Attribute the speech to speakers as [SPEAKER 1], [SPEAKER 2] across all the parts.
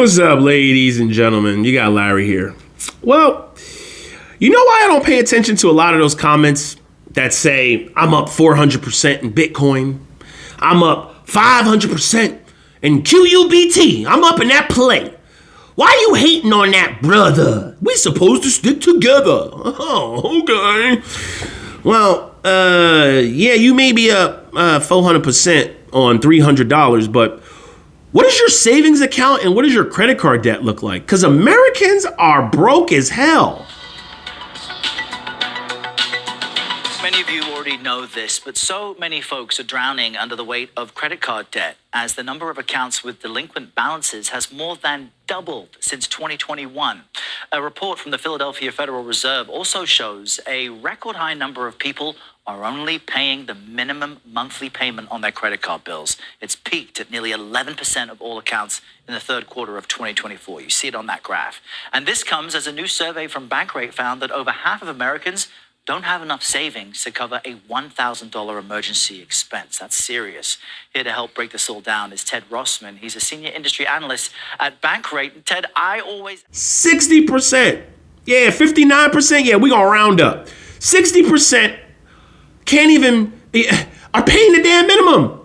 [SPEAKER 1] What's up, ladies and gentlemen? You got Larry here. Well, you know why I don't pay attention to a lot of those comments that say I'm up 400% in Bitcoin, I'm up 500% in QUBT, I'm up in that play. Why you hating on that, brother? We supposed to stick together. Oh, okay. Well, yeah, you may be up 400% on $300, but what does your savings account and what does your credit card debt look like? Because Americans are broke as hell.
[SPEAKER 2] Many of you already know this, but so many folks are drowning under the weight of credit card debt as the number of accounts with delinquent balances has more than doubled since 2021. A report from the Philadelphia Federal Reserve also shows a record high number of people are only paying the minimum monthly payment on their credit card bills. It's peaked at nearly 11% of all accounts in the third quarter of 2024. You see it on that graph. And this comes as a new survey from Bankrate found that over half of Americans don't have enough savings to cover a $1,000 emergency expense. That's serious. Here to help break this all down is Ted Rossman. He's a senior industry analyst at Bankrate. Ted, I always...
[SPEAKER 1] 60%. Yeah, 59%. Yeah, we gonna round up. 60% can't even... are paying the damn minimum.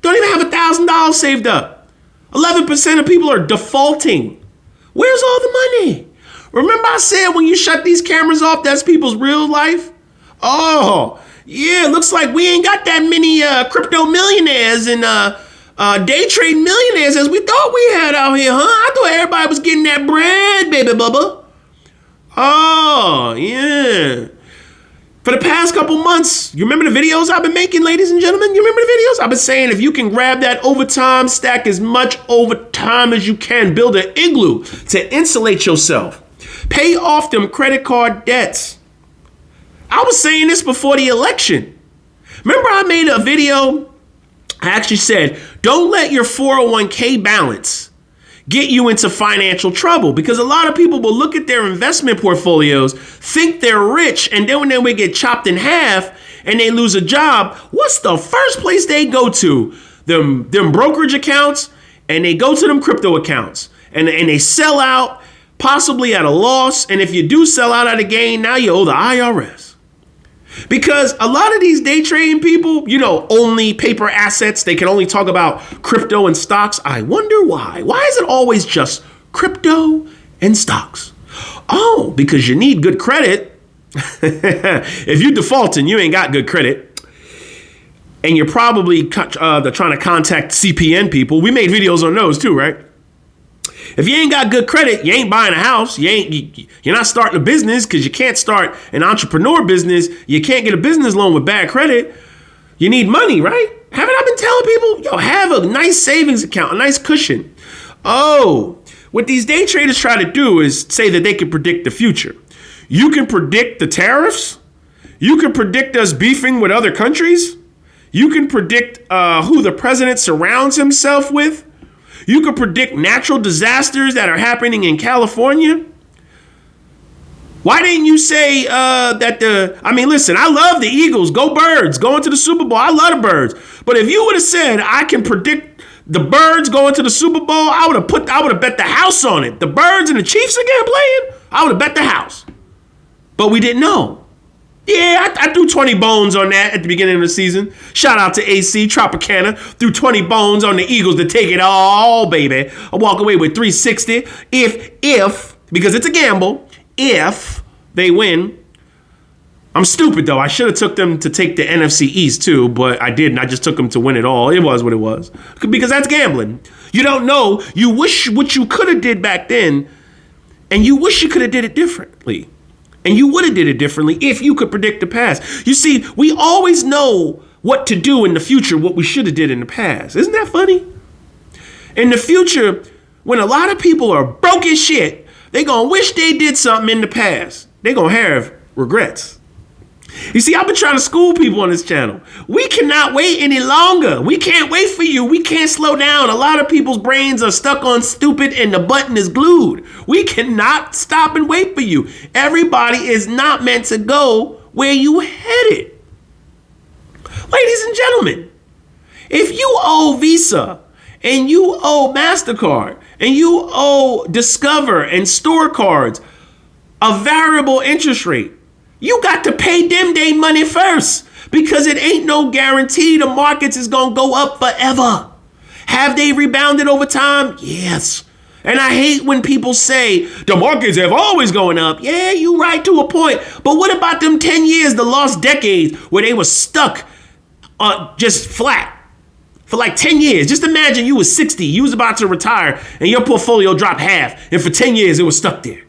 [SPEAKER 1] Don't even have $1,000 saved up. 11% of people are defaulting. Where's all the money? Remember I said when you shut these cameras off, that's people's real life? Oh, yeah, looks like we ain't got that many crypto millionaires and day trade millionaires as we thought we had out here, huh? I thought everybody was getting that bread, baby bubba. Oh, yeah. For the past couple months, you remember the videos I've been making, ladies and gentlemen? You remember the videos? I've been saying if you can grab that overtime, stack as much overtime as you can, build an igloo to insulate yourself. Pay off them credit card debts. I was saying this before the election. Remember I made a video? I actually said, don't let your 401k balance get you into financial trouble, because a lot of people will look at their investment portfolios, think they're rich, and then when we get chopped in half and they lose a job, what's the first place they go to? Them brokerage accounts, and they go to them crypto accounts, and they sell out, possibly at a loss. And if you do sell out at a gain, now you owe the IRS. Because a lot of these day trading people, only paper assets. They can only talk about crypto and stocks. I wonder why. Why is it always just crypto and stocks? Oh, because you need good credit. If you default and you ain't got good credit, and you're probably trying to contact CPN people. We made videos on those too, right? If you ain't got good credit, you ain't buying a house. You're not starting a business, because you can't start an entrepreneur business. You can't get a business loan with bad credit. You need money, right? Haven't I been telling people, have a nice savings account, a nice cushion? Oh, what these day traders try to do is say that they can predict the future. You can predict the tariffs. You can predict us beefing with other countries. You can predict who the president surrounds himself with. You can predict natural disasters that are happening in California. Why didn't you say listen, I love the Eagles. Go Birds. Going to the Super Bowl. I love the Birds. But if you would have said I can predict the Birds going to the Super Bowl, I would have bet the house on it. The Birds and the Chiefs again playing, I would have bet the house. But we didn't know. Yeah, I threw 20 bones on that at the beginning of the season. Shout out to AC Tropicana. Threw 20 bones on the Eagles to take it all, baby. I walk away with 360. If, because it's a gamble, if they win. I'm stupid, though. I should have took them to take the NFC East, too, but I didn't. I just took them to win it all. It was what it was. Because that's gambling. You don't know. You wish what you could have did back then, and you wish you could have did it differently. And you would have did it differently if you could predict the past. You see, we always know what to do in the future, what we should have did in the past. Isn't that funny? In the future, when a lot of people are broke as shit, they gonna wish they did something in the past. They gonna have regrets. You see, I've been trying to school people on this channel. We cannot wait any longer. We can't wait for you. We can't slow down. A lot of people's brains are stuck on stupid and the button is glued. We cannot stop and wait for you. Everybody is not meant to go where you headed. Ladies and gentlemen, if you owe Visa and you owe MasterCard and you owe Discover and Store Cards a variable interest rate, you got to pay them their money first, because it ain't no guarantee the markets is going to go up forever. Have they rebounded over time? Yes. And I hate when people say the markets have always going up. Yeah, you right to a point. But what about them 10 years, the lost decades where they were stuck just flat for like 10 years? Just imagine you was 60, you was about to retire, and your portfolio dropped half. And for 10 years, it was stuck there.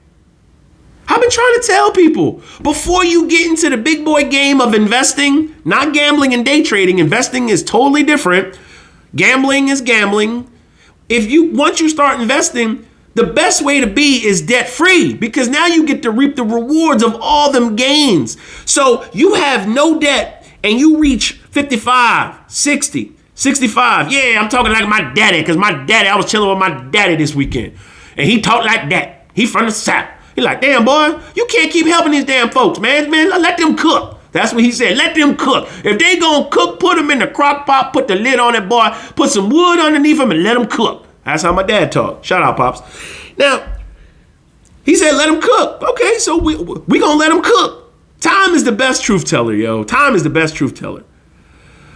[SPEAKER 1] I've been trying to tell people, before you get into the big boy game of investing, not gambling and day trading, investing is totally different. Gambling is gambling. Once you start investing, the best way to be is debt free, because now you get to reap the rewards of all them gains. So you have no debt and you reach 55, 60, 65. Yeah, I'm talking like my daddy, because I was chilling with my daddy this weekend, and he talked like that. He from the South. He like, damn, boy, you can't keep helping these damn folks, man. Let them cook. That's what he said. Let them cook. If they gonna cook, put them in the crock pot, put the lid on it, boy. Put some wood underneath them and let them cook. That's how my dad talked. Shout out, Pops. Now, he said, let them cook. Okay, so we gonna let them cook. Time is the best truth teller, yo. Time is the best truth teller.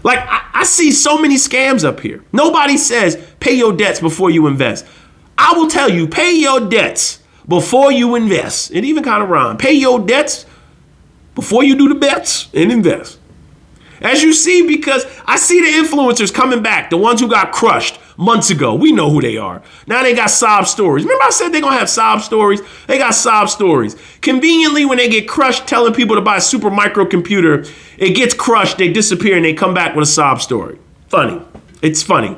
[SPEAKER 1] Like, I see so many scams up here. Nobody says pay your debts before you invest. I will tell you, pay your debts before you invest. It even kind of rhymes. Pay your debts before you do the bets and invest. As you see, because I see the influencers coming back, the ones who got crushed months ago. We know who they are. Now they got sob stories. Remember I said they're going to have sob stories? They got sob stories. Conveniently, when they get crushed telling people to buy a super microcomputer, it gets crushed, they disappear, and they come back with a sob story. Funny. It's funny.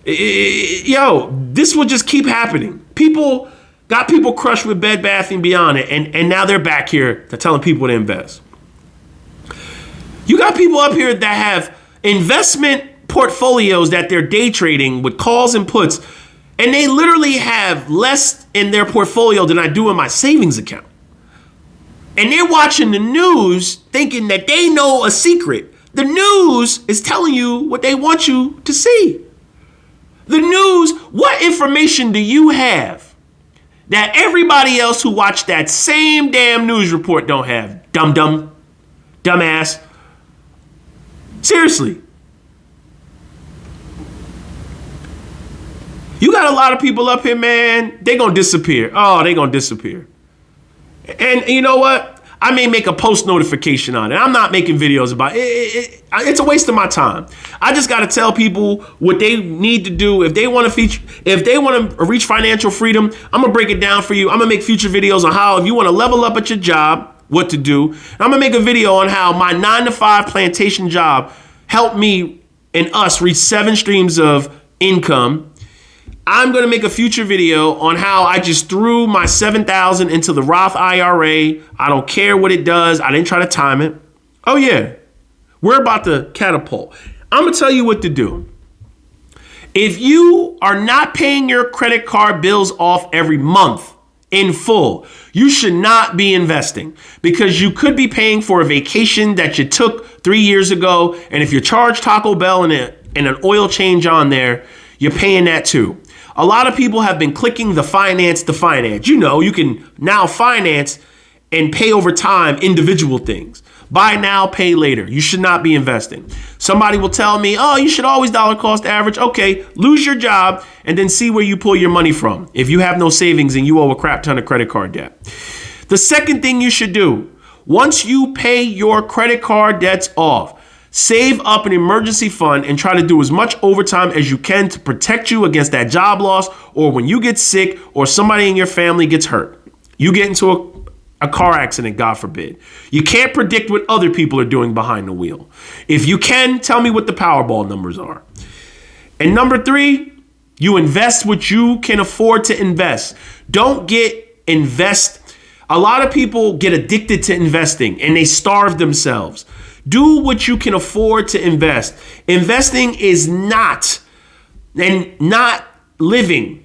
[SPEAKER 1] Yo, this will just keep happening. People got people crushed with Bed Bath & Beyond, and now they're back here to telling people to invest. You got people up here that have investment portfolios that they're day trading with calls and puts, and they literally have less in their portfolio than I do in my savings account. And they're watching the news thinking that they know a secret. The news is telling you what they want you to see. The news, what information do you have that everybody else who watched that same damn news report don't have? Dumbass. Seriously. You got a lot of people up here, man, they gonna disappear. Oh, they gonna disappear. And you know what? I may make a post notification on it. I'm not making videos about it. It's a waste of my time. I just got to tell people what they need to do if they want to reach financial freedom. I'm gonna break it down for you. I'm gonna make future videos on how, if you want to level up at your job, what to do. And I'm gonna make a video on how my 9-to-5 plantation job helped me and us reach 7 streams of income. I'm going to make a future video on how I just threw my $7,000 into the Roth IRA. I don't care what it does. I didn't try to time it. Oh yeah, we're about to catapult. I'm going to tell you what to do. If you are not paying your credit card bills off every month in full, you should not be investing, because you could be paying for a vacation that you took 3 years ago. And if you charge Taco Bell and an oil change on there, you're paying that too. A lot of people have been clicking the finance to finance. You know, you can now finance and pay over time individual things. Buy now, pay later. You should not be investing. Somebody will tell me, oh, you should always dollar cost average. Okay, lose your job and then see where you pull your money from if you have no savings and you owe a crap ton of credit card debt. The second thing you should do, once you pay your credit card debts off, save up an emergency fund and try to do as much overtime as you can to protect you against that job loss, or when you get sick or somebody in your family gets hurt. You get into a car accident, God forbid. You can't predict what other people are doing behind the wheel. If you can, tell me what the Powerball numbers are. And number 3, you invest what you can afford to invest. Don't invest. A lot of people get addicted to investing and they starve themselves. Do what you can afford to invest. Investing is not living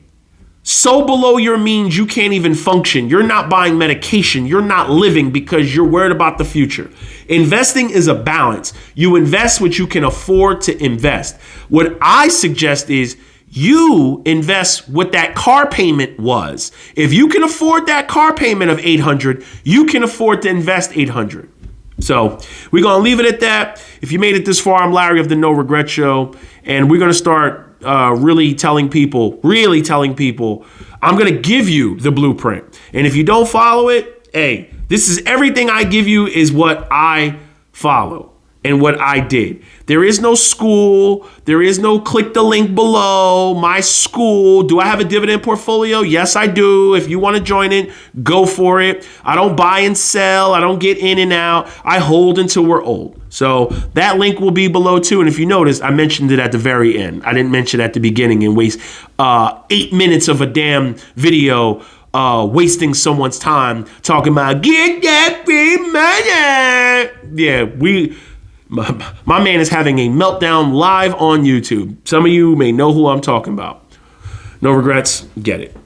[SPEAKER 1] so below your means you can't even function. You're not buying medication. You're not living because you're worried about the future. Investing is a balance. You invest what you can afford to invest. What I suggest is You invest what that car payment was. If you can afford that car payment of $800, you can afford to invest $800. So we're going to leave it at that. If you made it this far, I'm Larry of the No Regret Show, and we're going to start really telling people, I'm going to give you the blueprint. And if you don't follow it, hey, this is everything I give you is what I follow and what I did. There is no school. There is no click the link below. My school. Do I have a dividend portfolio? Yes, I do. If you want to join it, go for it. I don't buy and sell. I don't get in and out. I hold until we're old. So that link will be below too. And if you notice, I mentioned it at the very end. I didn't mention it at the beginning and waste 8 minutes of a damn video wasting someone's time talking about get that free money. Yeah, my man is having a meltdown live on YouTube. Some of you may know who I'm talking about. No regrets, get it.